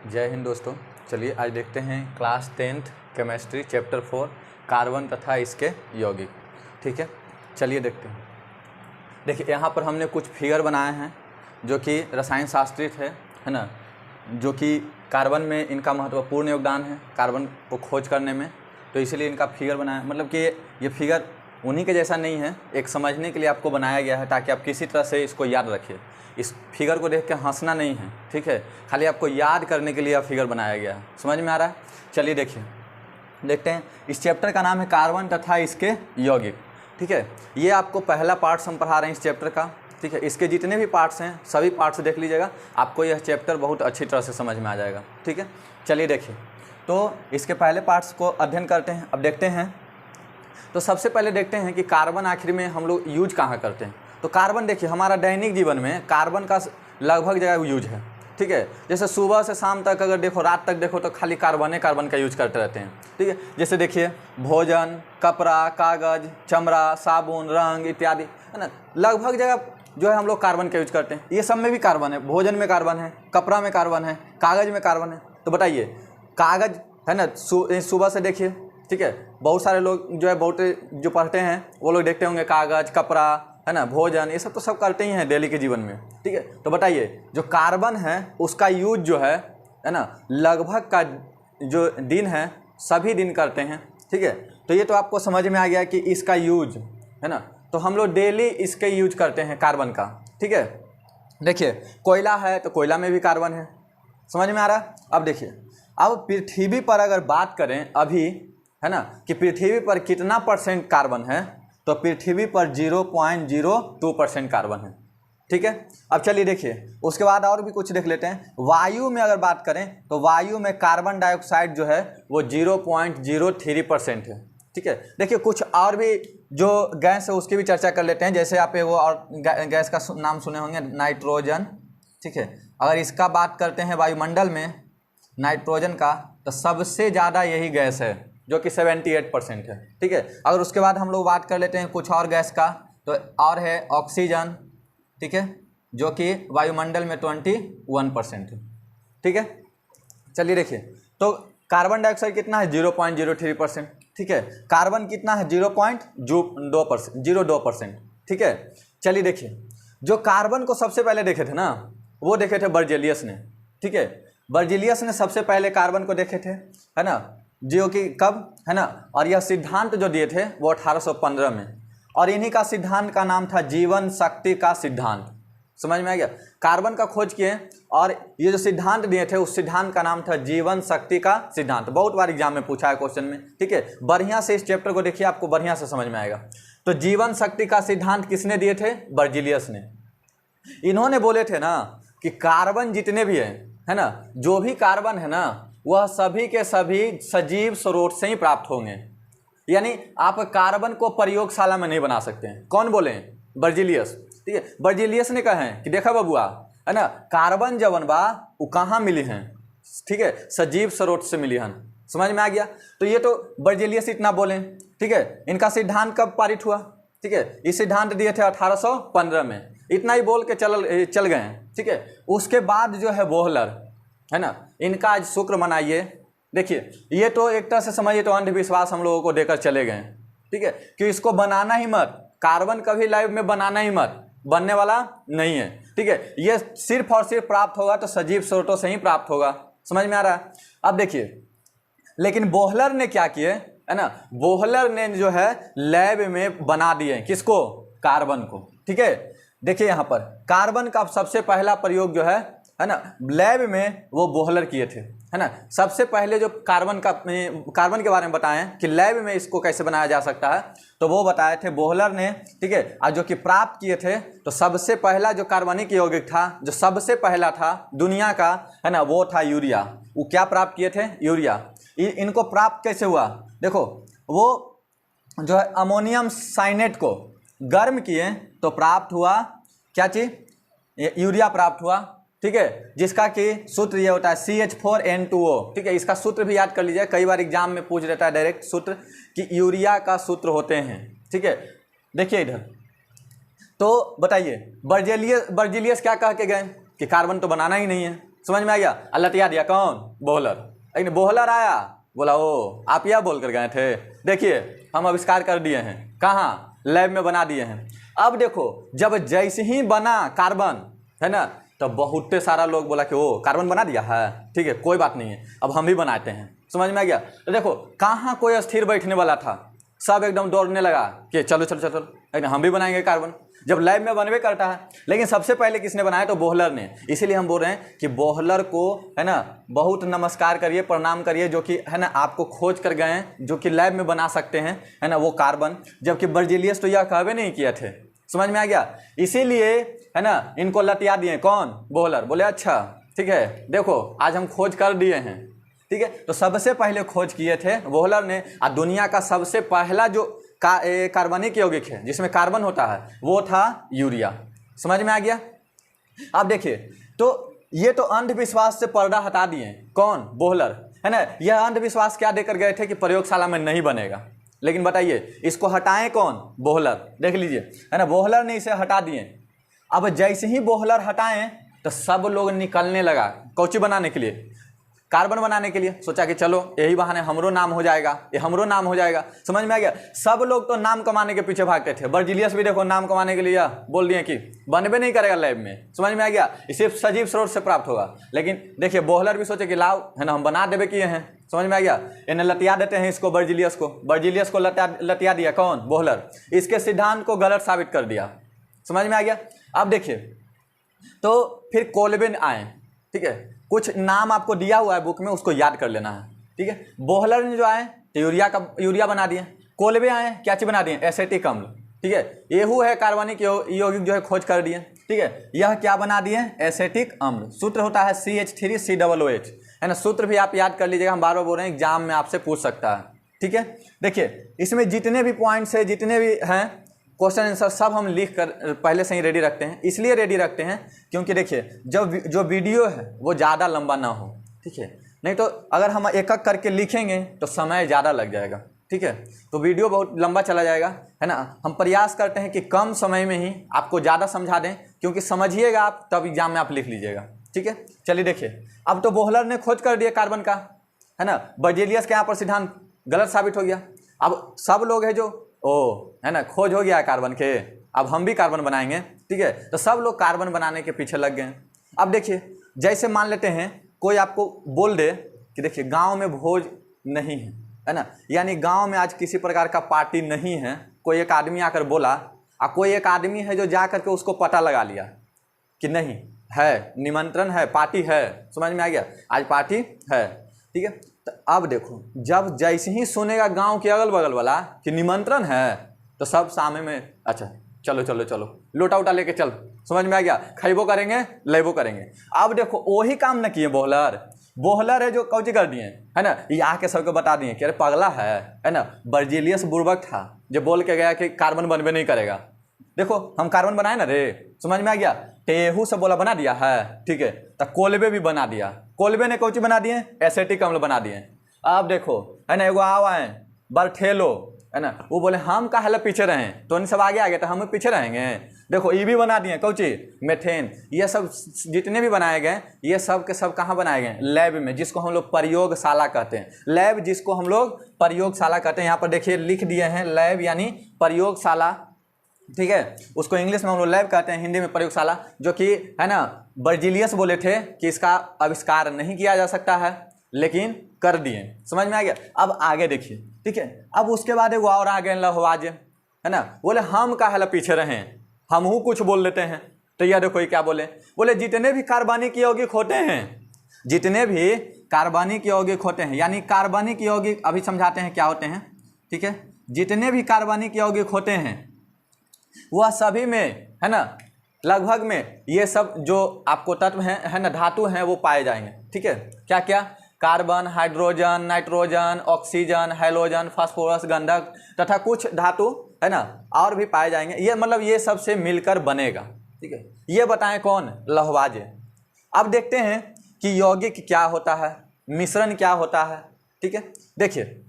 जय हिंद दोस्तों। चलिए आज देखते हैं class 10th chemistry chapter 4 carbon तथा इसके यौगिक। ठीक है, चलिए देखते हैं। देखिए यहाँ पर हमने कुछ फिगर बनाए हैं जो कि रसायन शास्त्री थे, है ना, जो कि कार्बन में इनका महत्वपूर्ण योगदान है कार्बन को खोज करने में, तो इसीलिए इनका फिगर बनाया। मतलब कि ये फिगर उन्हीं के जैसा नहीं है, एक समझने के लिए आपको बनाया गया है ताकि आप किसी तरह से इसको याद रखिए। इस फिगर को देख के हंसना नहीं है, ठीक है, खाली आपको याद करने के लिए यह फिगर बनाया गया है। समझ में आ रहा है? चलिए देखते हैं। इस चैप्टर का नाम है कार्बन तथा इसके यौगिक। ठीक है, ये आपको पहला पार्ट्स हम पढ़ा रहे हैं इस चैप्टर का। ठीक है, इसके जितने भी पार्ट्स हैं सभी पार्ट्स देख लीजिएगा, आपको यह चैप्टर बहुत अच्छी तरह से समझ में आ जाएगा। ठीक है, चलिए देखिए, तो इसके पहले पार्ट्स को अध्ययन करते हैं। अब देखते हैं, तो सबसे पहले देखते हैं कि कार्बन आखिर में हम लोग यूज कहाँ करते हैं। तो कार्बन देखिए, हमारा दैनिक जीवन में कार्बन का लगभग जगह यूज है। ठीक है, जैसे सुबह से शाम तक अगर देखो, रात तक देखो, तो खाली कार्बन का यूज करते रहते हैं। ठीक है, जैसे देखिए भोजन, कपड़ा, कागज, चमड़ा, साबुन, रंग इत्यादि, है ना, लगभग जगह जो है हम लोग कार्बन का यूज करते हैं। ये सब में भी कार्बन है, भोजन में कार्बन है, कपड़ा में कार्बन है, कागज में कार्बन है। तो बताइए, कागज है ना, सुबह से देखिए, ठीक है, बहुत सारे लोग जो है, बहुत जो पढ़ते हैं वो लोग देखते होंगे कागज, कपड़ा, है ना, भोजन, ये सब तो सब करते ही हैं डेली के जीवन में। ठीक है, तो बताइए जो कार्बन है उसका यूज जो है ना, लगभग का जो दिन है सभी दिन करते हैं। ठीक है, तो ये तो आपको समझ में आ गया कि इसका यूज है ना, तो हम लोग डेली इसके यूज करते हैं कार्बन का। ठीक है, देखिए कोयला है तो कोयला में भी कार्बन है। समझ में आ रहा है? अब देखिए, अब पृथ्वी पर अगर बात करें अभी, है ना, कि पृथ्वी पर कितना परसेंट कार्बन है, तो पृथ्वी पर 0.02% कार्बन है। ठीक है, अब चलिए देखिए, उसके बाद और भी कुछ देख लेते हैं। वायु में अगर बात करें तो वायु में कार्बन डाइऑक्साइड जो है वो 0.03% है। ठीक है, देखिए कुछ और भी जो गैस है उसकी भी चर्चा कर लेते हैं। जैसे आप वो और गैस का नाम सुने होंगे, नाइट्रोजन। ठीक है, अगर इसका बात करते हैं वायुमंडल में नाइट्रोजन का, तो सबसे ज़्यादा यही गैस है जो कि 78% है। ठीक है, अगर उसके बाद हम लोग बात कर लेते हैं कुछ और गैस का, तो और है ऑक्सीजन। ठीक है, जो कि वायुमंडल में 21% है। ठीक है, चलिए देखिए, तो कार्बन डाइऑक्साइड कितना है? 0.03%। ठीक है, कार्बन कितना है? 0.02%। ठीक है, चलिए देखिए, जो कार्बन को सबसे पहले देखे थे ना, वो देखे थे बर्जेलियस ने। ठीक है, बर्जेलियस ने सबसे पहले कार्बन को देखे थे, है ना, जो कि कब, है ना, और यह सिद्धांत जो दिए थे वो 1815 में, और इन्हीं का सिद्धांत का नाम था जीवन शक्ति का सिद्धांत। समझ में आ गया? कार्बन का खोज किए और ये जो सिद्धांत दिए थे उस सिद्धांत का नाम था जीवन शक्ति का सिद्धांत। बहुत बार एग्जाम में पूछा है क्वेश्चन में। ठीक है, बढ़िया से इस चैप्टर को देखिए, आपको बढ़िया से समझ में आएगा। तो जीवन शक्ति का सिद्धांत किसने दिए थे? बर्जेलियस ने। इन्होंने बोले थे ना कि कार्बन जितने भी है ना, जो भी कार्बन है ना, वह सभी के सभी सजीव स्रोत से ही प्राप्त होंगे। यानी आप कार्बन को प्रयोगशाला में नहीं बना सकते हैं। कौन बोले? बर्जेलियस। ठीक है, बर्जेलियस ने कहा है कि देखा बबुआ, है ना, कार्बन जवन बा वो कहाँ मिली हैं? ठीक है, सजीव स्रोत से मिली हैं। समझ में आ गया? तो ये तो बर्जेलियस इतना बोले। ठीक है, इनका सिद्धांत कब पारित हुआ? ठीक है, ये सिद्धांत दिए थे 1815 में। इतना ही बोल के चल गए हैं। ठीक है, उसके बाद जो है बोहलर, है ना, इनका आज शुक्र मनाइए। देखिए, ये तो एक तरह से समझिए तो अंधविश्वास हम लोगों को देकर चले गए। ठीक है, कि इसको बनाना ही मत, कार्बन कभी लाइफ में बनाना ही मत, बनने वाला नहीं है। ठीक है, ये सिर्फ और सिर्फ प्राप्त होगा तो सजीव स्रोतों से ही प्राप्त होगा। समझ में आ रहा है? अब देखिए, लेकिन बोहलर ने क्या किए, है ना, बोहलर ने जो है लैब में बना दिए किसको? कार्बन को। ठीक है, देखिए यहाँ पर कार्बन का सबसे पहला प्रयोग जो है ना, लैब में वो बोहलर किए थे, है ना। सबसे पहले जो कार्बन के बारे में बताएं कि लैब में इसको कैसे बनाया जा सकता है, तो वो बताए थे बोहलर ने। ठीक है, और जो कि प्राप्त किए थे, तो सबसे पहला जो कार्बनिक यौगिक था, जो सबसे पहला था दुनिया का, है ना, वो था यूरिया। वो क्या प्राप्त किए थे? यूरिया। इनको प्राप्त कैसे हुआ? देखो, वो जो है अमोनियम साइनेट को गर्म किए तो प्राप्त हुआ क्या चीज? यूरिया प्राप्त हुआ। ठीक है, जिसका कि सूत्र ये होता है CH4N2O। ठीक है, इसका सूत्र भी याद कर लीजिए, कई बार एग्जाम में पूछ देता है डायरेक्ट सूत्र कि यूरिया का सूत्र होते हैं। ठीक है, देखिए इधर, तो बताइए बर्जेलियस क्या कह के गए कि कार्बन तो बनाना ही नहीं है। समझ में आ गया। लतिया दिया कौन? बोहलर। लेकिन बोहलर आया, बोला ओ आप यह बोल कर गए थे, देखिए हम आविष्कार कर दिए हैं, कहाँ? लैब में बना दिए हैं। अब देखो जब जैसे ही बना कार्बन, है ना, तो बहुत सारा लोग बोला कि ओ कार्बन बना दिया है, ठीक है कोई बात नहीं है, अब हम भी बनाते हैं। समझ में आ गया। तो देखो कहाँ कोई स्थिर बैठने वाला था, सब एकदम दौड़ने लगा कि चलो चलो चलो लेकिन हम भी बनाएंगे कार्बन, जब लैब में बनवे करता है। लेकिन सबसे पहले किसने बनाया? तो बोहलर ने। इसीलिए हम बोल रहे हैं कि बोहलर को, है ना, बहुत नमस्कार करिए, प्रणाम करिए, जो कि, है ना, आपको खोज कर गए हैं, जो कि लैब में बना सकते हैं, है ना, वो कार्बन। जबकि बर्जीलियस तो यह कहवे नहीं किए थे। समझ में आ गया। इसीलिए, है ना, इनको लतिया दिए कौन? बोहलर। बोले अच्छा ठीक है, देखो आज हम खोज कर दिए हैं, ठीक है। तो सबसे पहले खोज किए थे बोहलर ने। और दुनिया का सबसे पहला जो कार्बनिक यौगिक है जिसमें कार्बन होता है वो था यूरिया। समझ में आ गया। अब देखिए, तो ये तो अंधविश्वास से पर्दा हटा दिए कौन? बोहलर, है ना। यह अंधविश्वास क्या देकर गए थे कि प्रयोगशाला में नहीं बनेगा, लेकिन बताइए इसको हटाएं कौन? बोहलर। देख लीजिए, है ना, बोहलर ने इसे हटा दिए। अब जैसे ही बोहलर हटाएं तो सब लोग निकलने लगा कौची बनाने के लिए? कार्बन बनाने के लिए। सोचा कि चलो यही बहाने हमरो नाम हो जाएगा, ये हमरो नाम हो जाएगा। समझ में आ गया। सब लोग तो नाम कमाने के पीछे भागते थे। बर्जीलियस भी देखो नाम कमाने के लिए बोल दिए कि बनबे नहीं करेगा लैब में। समझ में आ गया। इसे सजीव स्रोत से प्राप्त होगा। लेकिन देखिए बोहलर भी सोचे कि लाओ, है ना, हम बना देवे किए हैं। समझ में आ गया। इन्हें लतिया देते हैं इसको, बर्जीलियस को। बर्जीलियस को लतिया दिया कौन? बोहलर। इसके सिद्धांत को गलत साबित कर दिया। समझ में आ गया। अब देखिए, तो फिर कोल्बिन आए, ठीक है। कुछ नाम आपको दिया हुआ है बुक में, उसको याद कर लेना है, ठीक है। बोहलर ने जो आए तो यूरिया बना दिए। कोल्बे आए क्या चीज बना दिए? एसिटिक अम्ल, ठीक है। एहू है कार्बनिक यौगिक जो है खोज कर दिए, ठीक है। यह क्या बना दिए? एसिटिक अम्ल। सूत्र होता है CH3COOH, है ना। सूत्र भी आप याद कर लीजिएगा, हम बार बार बोल रहे हैं, एग्जाम में आपसे पूछ सकता है, ठीक है। देखिए इसमें जितने भी पॉइंट्स है, जितने भी हैं क्वेश्चन आंसर, सब हम लिख कर पहले से ही रेडी रखते हैं। इसलिए रेडी रखते हैं क्योंकि देखिए जब जो वीडियो है वो ज़्यादा लंबा ना हो, ठीक है। नहीं तो अगर हम एक एक करके लिखेंगे तो समय ज़्यादा लग जाएगा, ठीक है। तो वीडियो बहुत लंबा चला जाएगा, है ना। हम प्रयास करते हैं कि कम समय में ही आपको ज़्यादा समझा दें, क्योंकि समझिएगा आप तब एग्जाम में आप लिख लीजिएगा, ठीक है। चलिए देखिए, अब तो बोहलर ने खोज कर दिया कार्बन का, है ना। बर्जीलियस के यहाँ पर सिद्धांत गलत साबित हो गया। अब सब लोग है जो है ना, खोज हो गया है कार्बन के, अब हम भी कार्बन बनाएंगे, ठीक है। तो सब लोग कार्बन बनाने के पीछे लग गए। अब देखिए, जैसे मान लेते हैं कोई आपको बोल दे कि देखिए गांव में भोज नहीं है ना, यानी गांव में आज किसी प्रकार का पार्टी नहीं है। कोई एक आदमी आकर बोला, और कोई एक आदमी है जो जा करके उसको पता लगा लिया कि नहीं है, निमंत्रण है, पार्टी है। समझ में आ गया, आज पार्टी है, ठीक है। तो अब देखो, जब जैसे ही सुनेगा गांव के अगल बगल वाला कि निमंत्रण है, तो सब सामने में अच्छा चलो चलो चलो लोटा उटा लेके चल। समझ में आ गया, खैबो करेंगे लेबो करेंगे। अब देखो वही काम न किए बोहलर है जो कौची कर दिए, है ना, ये आके सबको बता दिए कि अरे पगला है ना। बर्जीलियस बुर्बक था जो बोल के गया कि कार्बन बनबे नहीं करेगा। देखो हम कार्बन बनाए ना रे, समझ में आ गया। टेहू से बोला बना दिया है, ठीक है। तो कोल्बे भी बना दिया। कोल्बे ने कौची बना दिए? एसिटिक अम्ल बना दिए। अब देखो, है ना, एगो आओ आए बर्थेलो, है ना, वो बोले हम काहे पीछे रहें, तो इन सब आगे आ गए तो हम पीछे रहेंगे। देखो ये भी बना दिए कौची? मेथेन। ये सब जितने भी बनाए गए, ये सब के सब कहाँ बनाए गए? लैब में, जिसको हम लोग प्रयोगशाला कहते हैं। लैब जिसको हम लोग प्रयोगशाला कहते हैं। यहाँ पर देखिए लिख दिए हैं, लैब यानी प्रयोगशाला, ठीक है। उसको इंग्लिश में हम लोग लैब कहते हैं, हिंदी में प्रयोगशाला। जो कि, है ना, बर्जीलियस बोले थे कि इसका आविष्कार नहीं किया जा सकता है, लेकिन कर दिए। समझ में आ गया। अब आगे देखिए, ठीक है। अब उसके बाद वो और आ गए लहवाज, है ना, बोले हम काहे पीछे रहें, हम कुछ बोल लेते हैं। तो यह देखो ये क्या बोले जितने भी कार्बनिक यौगिक होते हैं, जितने भी कार्बनिक यौगिक होते हैं, यानी कार्बनिक यौगिक अभी समझाते हैं क्या होते हैं, ठीक है। जितने भी कार्बनिक यौगिक होते हैं वह सभी में, है ना, लगभग में ये सब जो आपको तत्व हैं, है ना, धातु हैं, वो पाए जाएंगे, ठीक है। क्या क्या? Carbon, hydrogen, nitrogen, oxygen, halogen, phosphorus, गंधक तथा कुछ धातु, है ना, और भी पाए जाएंगे। ये मतलब ये सब से मिलकर बनेगा, ठीक है। ये बताएं कौन? लहवाज। अब देखते हैं कि यौगिक क्या होता है, मिश्रण क्या होता है, ठीक है। देखिए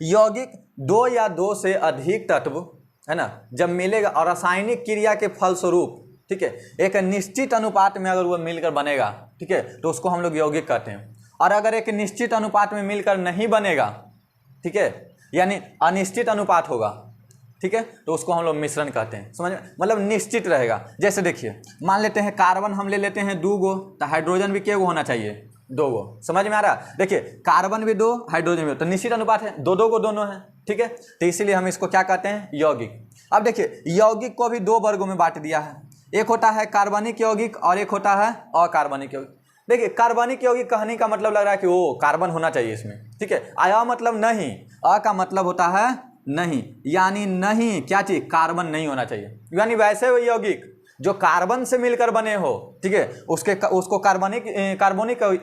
यौगिक दो या दो से अधिक तत्व, है ना, जब मिलेगा और रासायनिक क्रिया के फलस्वरूप ठीक है। एक निश्चित अनुपात में अगर वो मिलकर बनेगा, ठीक है, तो उसको हम लोग यौगिक कहते हैं। और अगर एक निश्चित अनुपात में मिलकर नहीं बनेगा, ठीक है, यानी अनिश्चित अनुपात होगा, ठीक है, तो उसको हम लोग मिश्रण कहते हैं। समझ में, मतलब निश्चित रहेगा। जैसे देखिए, मान लेते हैं कार्बन हम ले लेते हैं 2 गो, तो हाइड्रोजन भी क्या गो होना चाहिए, 2 गो। समझ में आ रहा है। देखिए कार्बन भी 2, हाइड्रोजन भी 2, तो निश्चित अनुपात है, 2-2 को दोनों है, ठीक है। तो इसीलिए हम इसको क्या कहते हैं, यौगिक। अब देखिए यौगिक को भी 2 वर्गों में बांट दिया है। एक होता है कार्बनिक यौगिक और एक होता है अकार्बनिक यौगिक। देखिए कार्बनिक यौगिक कहने का मतलब लग रहा है कि वो कार्बन होना चाहिए इसमें, ठीक है। अ मतलब नहीं, अ का मतलब होता है नहीं, यानी नहीं क्या चीज, कार्बन नहीं होना चाहिए। यानी वैसे वो यौगिक जो कार्बन से मिलकर बने हो, ठीक है, उसको कार्बनिक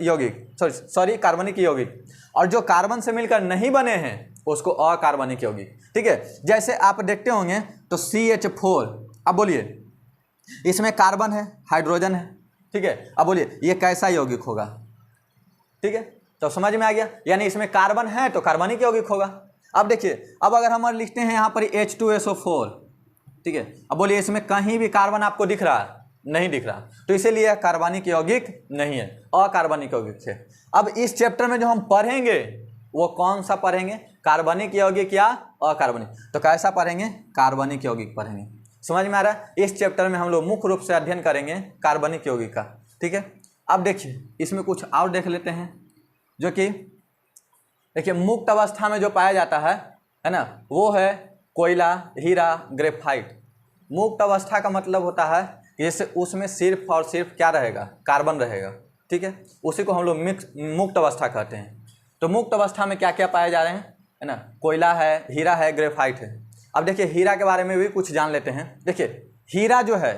यौगिक, सॉरी कार्बनिक यौगिक। और जो कार्बन से मिलकर नहीं बने हैं उसको अकार्बनिक यौगिक, ठीक है। जैसे आप देखते होंगे तो CH4, अब बोलिए इसमें कार्बन है, हाइड्रोजन है, ठीक है। अब बोलिए ये कैसा यौगिक होगा, ठीक है। तो समझ में आ गया, यानी इसमें कार्बन है तो कार्बनिक यौगिक होगा। अब देखिए, अब अगर हम लिखते हैं यहाँ पर H2SO4, ठीक है, अब बोलिए इसमें कहीं भी कार्बन आपको दिख रहा है, नहीं दिख रहा, तो इसीलिए कार्बनिक यौगिक नहीं है, अकार्बनिक यौगिक है। अब इस चैप्टर में जो हम पढ़ेंगे वो कौन सा पढ़ेंगे, कार्बनिक यौगिक या अकार्बनिक। तो कैसा पढ़ेंगे, कार्बनिक यौगिक पढ़ेंगे। समझ में आ रहा है। इस चैप्टर में हम लोग मुख्य रूप से अध्ययन करेंगे कार्बनिक यौगिक का, ठीक है। अब देखिए इसमें कुछ और देख लेते हैं, जो कि देखिए मुक्त अवस्था में जो पाया जाता है ना, वो है कोयला, हीरा, ग्रेफाइट। मुक्त अवस्था का मतलब होता है कि जैसे उसमें सिर्फ और सिर्फ क्या रहेगा, कार्बन रहेगा, ठीक है। उसी को हम लोग मुक्त अवस्था कहते हैं। तो मुक्त अवस्था में क्या क्या पाए जा रहे हैं, है ना, कोयला है, हीरा है, ग्रेफाइट है। अब देखिए हीरा के बारे में भी कुछ जान लेते हैं। देखिए हीरा जो है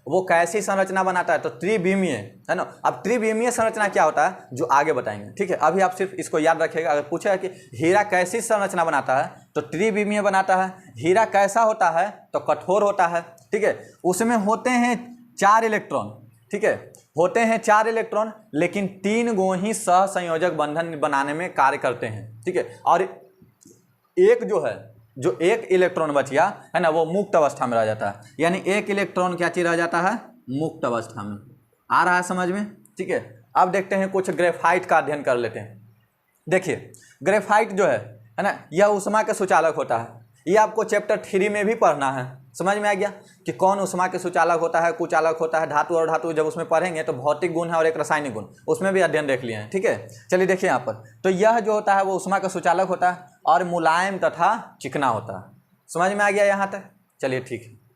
वो कैसी संरचना बनाता है, तो त्रिविमीय, है ना। अब त्रिविमीय संरचना क्या होता है जो आगे बताएंगे, ठीक है। अभी आप सिर्फ इसको याद रखिएगा। अगर पूछा है कि हीरा कैसी संरचना बनाता है तो त्रिविमीय बनाता है। हीरा कैसा होता है तो कठोर होता है, ठीक है। उसमें होते हैं 4 इलेक्ट्रॉन, ठीक है, होते हैं 4 इलेक्ट्रॉन, लेकिन 3 गो ही सहसंयोजक बंधन बनाने में कार्य करते हैं, ठीक है। और एक जो है, जो 1 इलेक्ट्रॉन बच गया है ना, वो मुक्त अवस्था में रह जाता है। यानी 1 इलेक्ट्रॉन क्या चीज रह जाता है, मुक्त अवस्था में। आ रहा है समझ में, ठीक है। अब देखते हैं कुछ ग्रेफाइट का अध्ययन कर लेते हैं। देखिए ग्रेफाइट जो है ना, यह ऊष्मा के सुचालक होता है। ये आपको चैप्टर 3 में भी पढ़ना है। समझ में आ गया कि कौन ऊष्मा के सुचालक होता है, कुचालक होता है। धातु और धातु जब उसमें पढ़ेंगे तो भौतिक गुण है और एक रासायनिक गुण, उसमें भी अध्ययन देख लिए हैं, ठीक है। चलिए देखिए यहाँ पर, तो यह जो होता है वो ऊष्मा का सुचालक होता है और मुलायम तथा चिकना होता है। समझ में आ गया यहाँ तक, चलिए ठीक है।